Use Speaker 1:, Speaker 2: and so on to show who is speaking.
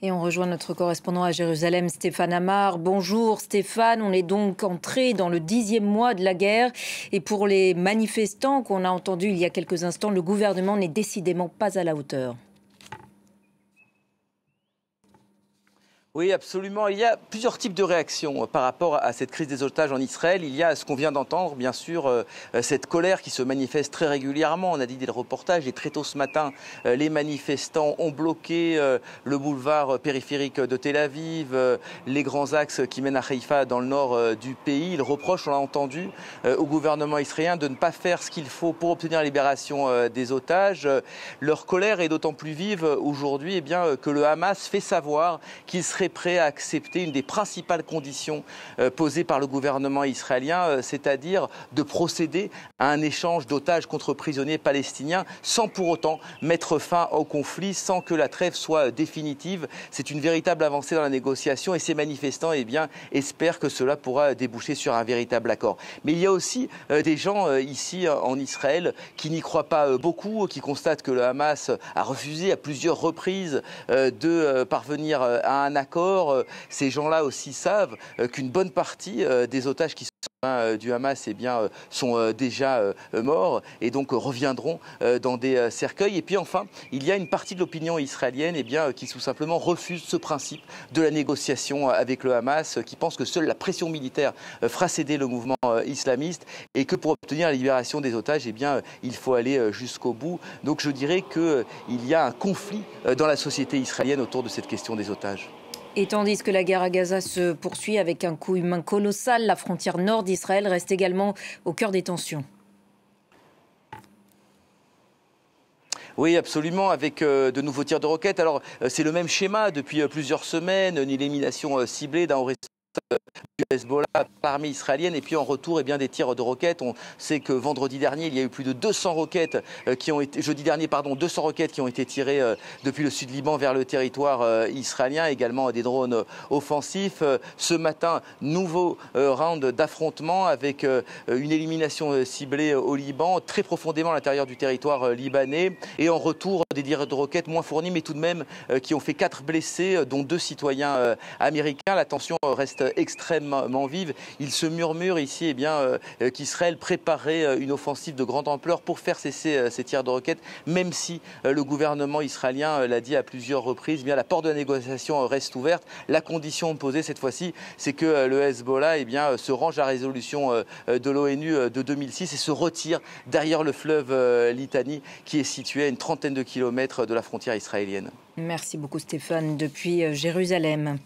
Speaker 1: Et on rejoint notre correspondant à Jérusalem, Stéphane Amar. Bonjour Stéphane, on est donc entré dans le 10e mois de la guerre. Et pour les manifestants qu'on a entendus il y a quelques instants, le gouvernement n'est décidément pas à la hauteur.
Speaker 2: Oui, absolument. Il y a plusieurs types de réactions par rapport à cette crise des otages en Israël. Il y a ce qu'on vient d'entendre, bien sûr, cette colère qui se manifeste très régulièrement. On a dit des reportages et très tôt ce matin, les manifestants ont bloqué le boulevard périphérique de Tel Aviv, les grands axes qui mènent à Haïfa dans le nord du pays. Ils reprochent, on l'a entendu, au gouvernement israélien de ne pas faire ce qu'il faut pour obtenir la libération des otages. Leur colère est d'autant plus vive aujourd'hui que le Hamas fait savoir qu'il serait prêt à accepter une des principales conditions posées par le gouvernement israélien, c'est-à-dire de procéder à un échange d'otages contre prisonniers palestiniens sans pour autant mettre fin au conflit, sans que la trêve soit définitive. C'est une véritable avancée dans la négociation et ces manifestants espèrent que cela pourra déboucher sur un véritable accord. Mais il y a aussi des gens ici en Israël qui n'y croient pas beaucoup, qui constatent que le Hamas a refusé à plusieurs reprises de parvenir à un accord. Ces gens-là aussi savent qu'une bonne partie des otages qui sont du Hamas sont déjà morts et donc reviendront dans des cercueils. Et puis enfin, il y a une partie de l'opinion israélienne qui tout simplement refuse ce principe de la négociation avec le Hamas, qui pense que seule la pression militaire fera céder le mouvement islamiste et que pour obtenir la libération des otages, il faut aller jusqu'au bout. Donc je dirais qu'il y a un conflit dans la société israélienne autour de cette question des otages.
Speaker 1: Et tandis que la guerre à Gaza se poursuit avec un coût humain colossal, la frontière nord d'Israël reste également au cœur des tensions.
Speaker 2: Oui, absolument, avec de nouveaux tirs de roquettes. Alors, c'est le même schéma depuis plusieurs semaines, une élimination ciblée d'un haut du Hezbollah par l'armée israélienne et puis en retour des tirs de roquettes. On sait que vendredi dernier il y a eu plus de 200 roquettes jeudi dernier 200 roquettes qui ont été tirées depuis le sud Liban vers le territoire israélien, également des drones offensifs. Ce matin, nouveau round d'affrontement avec une élimination ciblée au Liban, très profondément à l'intérieur du territoire libanais et en retour des tirs de roquettes moins fournis mais tout de même qui ont fait 4 blessés dont 2 citoyens américains. La tension reste extrêmement vive. Il se murmure ici qu'Israël préparait une offensive de grande ampleur pour faire cesser ces tirs de roquettes, même si le gouvernement israélien l'a dit à plusieurs reprises, la porte de la négociation reste ouverte. La condition posée cette fois-ci, c'est que le Hezbollah se range à la résolution de l'ONU de 2006 et se retire derrière le fleuve Litani qui est situé à une trentaine de kilomètres de la frontière israélienne.
Speaker 1: Merci beaucoup Stéphane depuis Jérusalem.